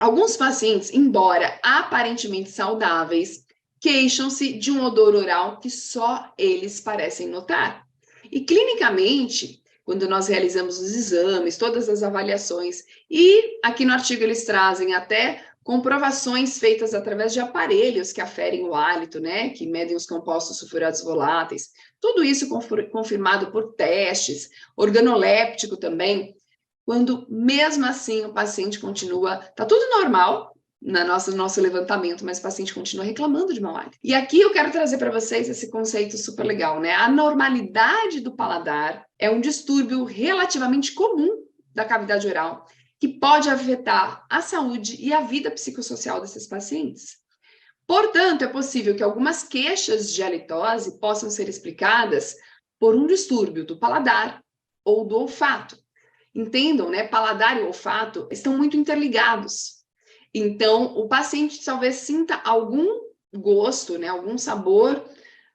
Alguns pacientes, embora aparentemente saudáveis, queixam-se de um odor oral que só eles parecem notar. E clinicamente, quando nós realizamos os exames, todas as avaliações, e aqui no artigo eles trazem até comprovações feitas através de aparelhos que aferem o hálito, né, que medem os compostos sulfurados voláteis, tudo isso confirmado por testes, organoléptico também, quando mesmo assim o paciente continua, tá tudo normal no nosso levantamento, mas o paciente continua reclamando de mau hálito. E aqui eu quero trazer para vocês esse conceito super legal, né? A normalidade do paladar é um distúrbio relativamente comum da cavidade oral, que pode afetar a saúde e a vida psicossocial desses pacientes. Portanto, é possível que algumas queixas de halitose possam ser explicadas por um distúrbio do paladar ou do olfato. Entendam, né? Paladar e olfato estão muito interligados. Então, o paciente talvez sinta algum gosto, né? Algum sabor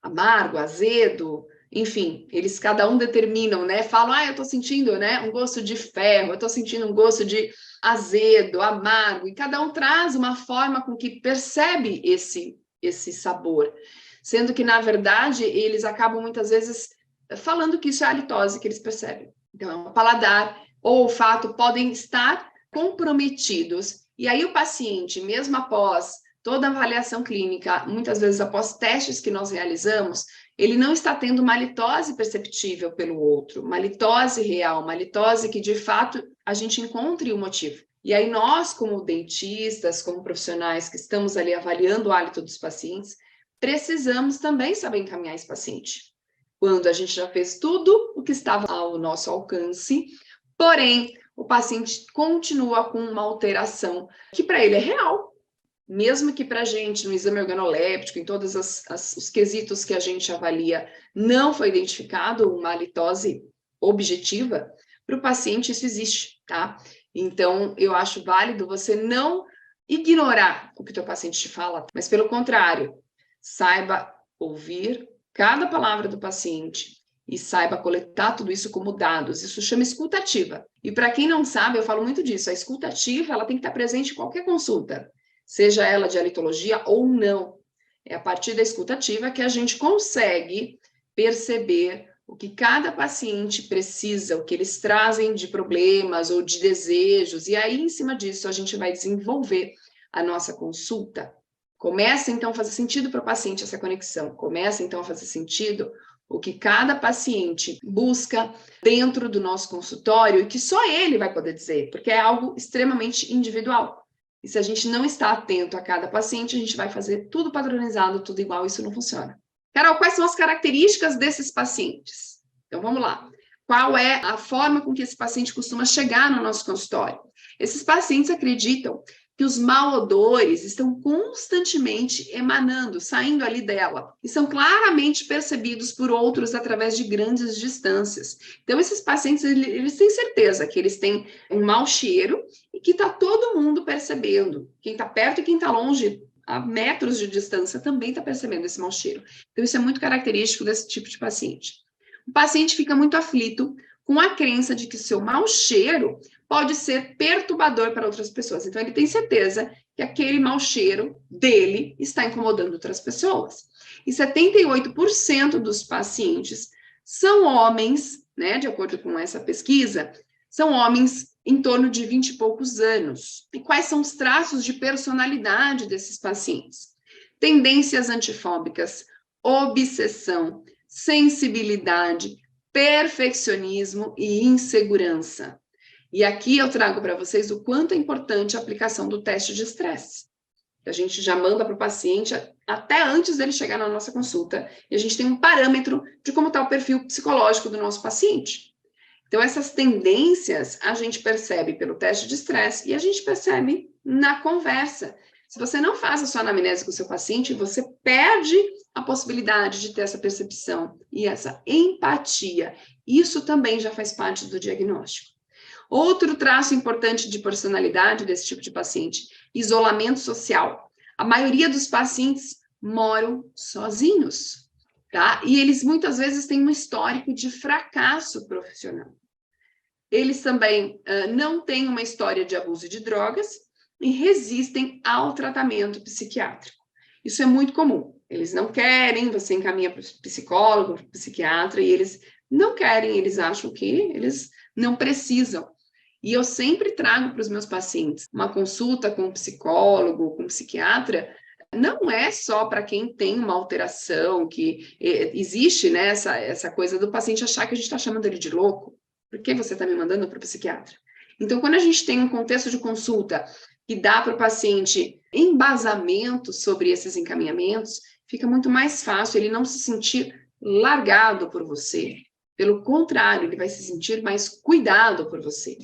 amargo, azedo, enfim, eles cada um determinam, né? Falam, eu tô sentindo, né, um gosto de ferro, eu tô sentindo um gosto de azedo, amargo, e cada um traz uma forma com que percebe esse sabor, sendo que, na verdade, eles acabam muitas vezes falando que isso é a halitose que eles percebem. Então, o paladar ou olfato podem estar comprometidos, e aí o paciente, mesmo após toda a avaliação clínica, muitas vezes após testes que nós realizamos, ele não está tendo uma halitose perceptível pelo outro, uma halitose real, uma halitose que, de fato, a gente encontre o motivo. E aí nós, como dentistas, como profissionais que estamos ali avaliando o hálito dos pacientes, precisamos também saber encaminhar esse paciente. Quando a gente já fez tudo o que estava ao nosso alcance, porém, o paciente continua com uma alteração que para ele é real, mesmo que para a gente, no exame organoléptico, em todos os quesitos que a gente avalia, não foi identificado uma halitose objetiva, para o paciente isso existe, tá? Então, eu acho válido você não ignorar o que o teu paciente te fala, mas pelo contrário, saiba ouvir cada palavra do paciente e saiba coletar tudo isso como dados. Isso chama escutativa. E para quem não sabe, eu falo muito disso, a escutativa ela tem que estar presente em qualquer consulta, seja ela de halitologia ou não. É a partir da escutativa que a gente consegue perceber o que cada paciente precisa, o que eles trazem de problemas ou de desejos, e aí, em cima disso, a gente vai desenvolver a nossa consulta. Começa, então, a fazer sentido para o paciente essa conexão, começa, então, a fazer sentido o que cada paciente busca dentro do nosso consultório e que só ele vai poder dizer, porque é algo extremamente individual. E se a gente não está atento a cada paciente, a gente vai fazer tudo padronizado, tudo igual, isso não funciona. Carol, quais são as características desses pacientes? Então, vamos lá. Qual é a forma com que esse paciente costuma chegar no nosso consultório? Esses pacientes acreditam que os malodores estão constantemente emanando, saindo ali dela, e são claramente percebidos por outros através de grandes distâncias. Então, esses pacientes, eles têm certeza que eles têm um mau cheiro e que está todo mundo percebendo. Quem está perto e quem está longe, a metros de distância, também está percebendo esse mau cheiro. Então, isso é muito característico desse tipo de paciente. O paciente fica muito aflito com a crença de que o seu mau cheiro pode ser perturbador para outras pessoas. Então, ele tem certeza que aquele mau cheiro dele está incomodando outras pessoas. E 78% dos pacientes são homens, né, de acordo com essa pesquisa, são homens em torno de 20 e poucos anos. E quais são os traços de personalidade desses pacientes? Tendências antifóbicas, obsessão, sensibilidade, perfeccionismo e insegurança. E aqui eu trago para vocês o quanto é importante a aplicação do teste de estresse. A gente já manda para o paciente até antes dele chegar na nossa consulta, e a gente tem um parâmetro de como está o perfil psicológico do nosso paciente. Então, essas tendências a gente percebe pelo teste de estresse e a gente percebe na conversa. Se você não faz a sua anamnese com o seu paciente, você perde a possibilidade de ter essa percepção e essa empatia. Isso também já faz parte do diagnóstico. Outro traço importante de personalidade desse tipo de paciente, isolamento social. A maioria dos pacientes moram sozinhos, tá? E eles muitas vezes têm um histórico de fracasso profissional. Eles também não têm uma história de abuso de drogas e resistem ao tratamento psiquiátrico. Isso é muito comum. Eles não querem, você encaminha para o psicólogo, para o psiquiatra, e eles não querem, eles acham que eles não precisam. E eu sempre trago para os meus pacientes uma consulta com um psicólogo, com um psiquiatra, não é só para quem tem uma alteração, que existe, né, essa coisa do paciente achar que a gente está chamando ele de louco. Por que você está me mandando para o psiquiatra? Então, quando a gente tem um contexto de consulta que dá para o paciente embasamento sobre esses encaminhamentos, fica muito mais fácil ele não se sentir largado por você. Pelo contrário, ele vai se sentir mais cuidado por você.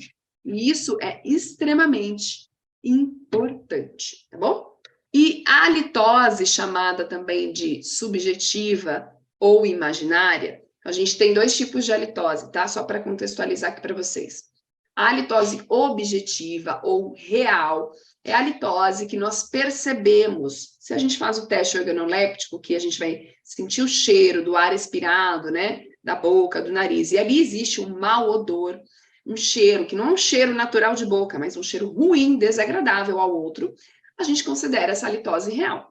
E isso é extremamente importante, tá bom? E a halitose, chamada também de subjetiva ou imaginária, a gente tem 2 tipos de halitose, tá? Só para contextualizar aqui para vocês. A halitose objetiva ou real é a halitose que nós percebemos. Se a gente faz o teste organoléptico, que a gente vai sentir o cheiro do ar expirado, né? Da boca, do nariz. E ali existe um mau odor, um cheiro, que não é um cheiro natural de boca, mas um cheiro ruim, desagradável ao outro. A gente considera essa halitose real.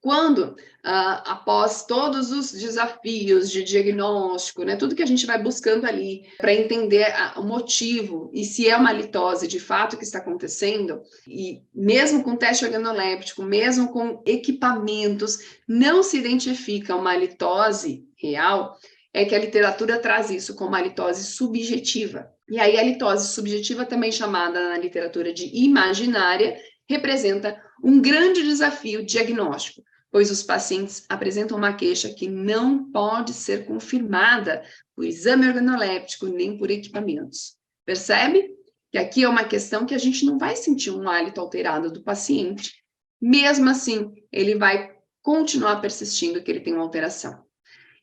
Quando, após todos os desafios de diagnóstico, né, tudo que a gente vai buscando ali para entender o motivo e se é uma halitose de fato que está acontecendo, e mesmo com teste organoléptico, mesmo com equipamentos, não se identifica uma halitose real, é que a literatura traz isso como uma halitose subjetiva. E aí a halitose subjetiva, também chamada na literatura de imaginária, representa um grande desafio diagnóstico, pois os pacientes apresentam uma queixa que não pode ser confirmada por exame organoléptico nem por equipamentos. Percebe? Que aqui é uma questão que a gente não vai sentir um hálito alterado do paciente. Mesmo assim, ele vai continuar persistindo que ele tem uma alteração.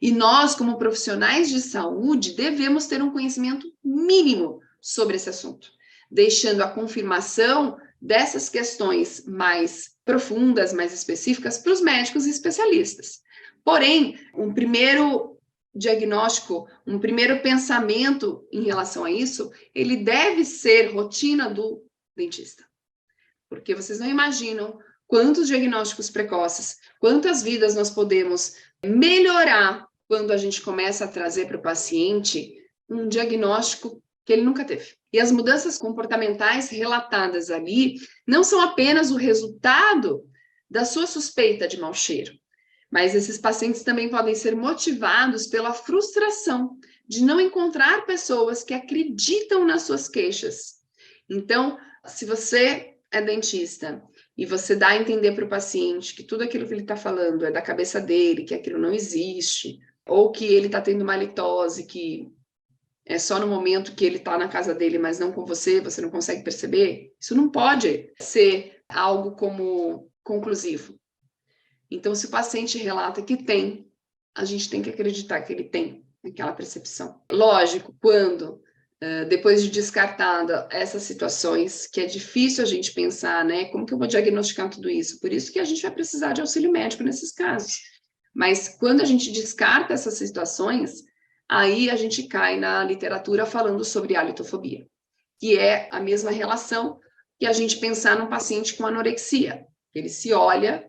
E nós, como profissionais de saúde, devemos ter um conhecimento mínimo sobre esse assunto, deixando a confirmação dessas questões mais profundas, mais específicas, para os médicos e especialistas. Porém, um primeiro diagnóstico, um primeiro pensamento em relação a isso, ele deve ser rotina do dentista. Porque vocês não imaginam quantos diagnósticos precoces, quantas vidas nós podemos melhorar quando a gente começa a trazer para o paciente um diagnóstico que ele nunca teve. E as mudanças comportamentais relatadas ali não são apenas o resultado da sua suspeita de mau cheiro, mas esses pacientes também podem ser motivados pela frustração de não encontrar pessoas que acreditam nas suas queixas. Então, se você é dentista e você dá a entender para o paciente que tudo aquilo que ele está falando é da cabeça dele, que aquilo não existe, ou que ele está tendo uma halitose, que é só no momento que ele está na casa dele, mas não com você, você não consegue perceber, isso não pode ser algo como conclusivo. Então, se o paciente relata que tem, a gente tem que acreditar que ele tem aquela percepção. Lógico, quando, depois de descartada essas situações, que é difícil a gente pensar, né, como que eu vou diagnosticar tudo isso? Por isso que a gente vai precisar de auxílio médico nesses casos. Mas quando a gente descarta essas situações, aí a gente cai na literatura falando sobre halitofobia, que é a mesma relação que a gente pensar num paciente com anorexia. Ele se olha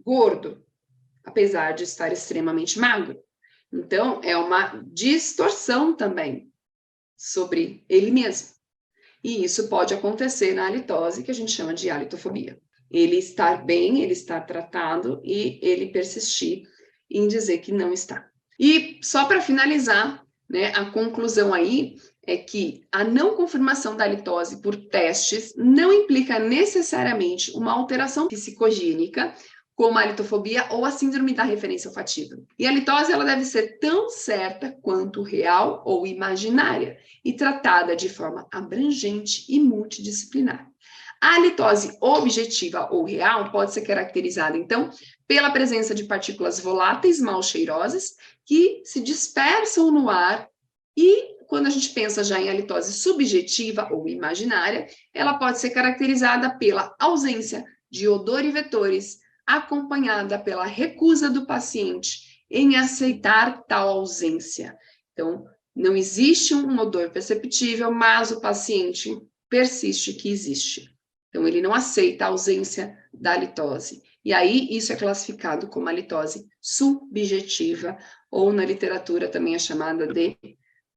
gordo, apesar de estar extremamente magro. Então, é uma distorção também sobre ele mesmo. E isso pode acontecer na halitose, que a gente chama de halitofobia. Ele estar bem, ele estar tratado e ele persistir em dizer que não está. E só para finalizar, né, a conclusão aí é que a não confirmação da halitose por testes não implica necessariamente uma alteração psicogênica, como a halitofobia ou a síndrome da referência olfativa. E a halitose ela deve ser tão certa quanto real ou imaginária e tratada de forma abrangente e multidisciplinar. A halitose objetiva ou real pode ser caracterizada, então, pela presença de partículas voláteis mal cheirosas que se dispersam no ar e, quando a gente pensa já em halitose subjetiva ou imaginária, ela pode ser caracterizada pela ausência de odor e vetores, acompanhada pela recusa do paciente em aceitar tal ausência. Então, não existe um odor perceptível, mas o paciente persiste que existe. Então, ele não aceita a ausência da halitose. E aí, isso é classificado como halitose subjetiva, ou na literatura também é chamada de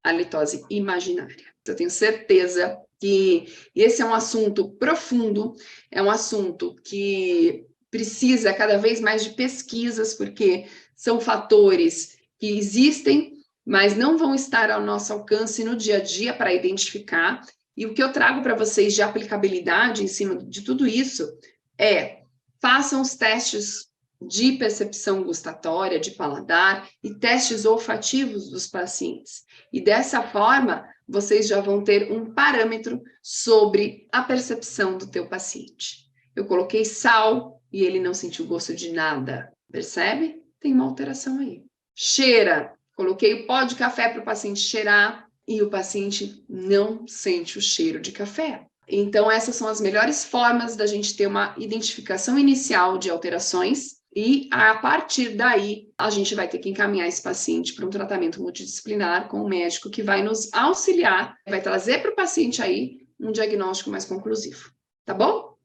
halitose imaginária. Eu tenho certeza que esse é um assunto profundo, é um assunto que precisa cada vez mais de pesquisas, porque são fatores que existem, mas não vão estar ao nosso alcance no dia a dia para identificar. E o que eu trago para vocês de aplicabilidade em cima de tudo isso é: façam os testes de percepção gustatória, de paladar e testes olfativos dos pacientes. E dessa forma, vocês já vão ter um parâmetro sobre a percepção do teu paciente. Eu coloquei sal e ele não sentiu gosto de nada. Percebe? Tem uma alteração aí. Cheira. Coloquei o pó de café para o paciente cheirar e o paciente não sente o cheiro de café. Então, essas são as melhores formas da gente ter uma identificação inicial de alterações e, a partir daí, a gente vai ter que encaminhar esse paciente para um tratamento multidisciplinar com um médico que vai nos auxiliar, vai trazer para o paciente aí um diagnóstico mais conclusivo. Tá bom?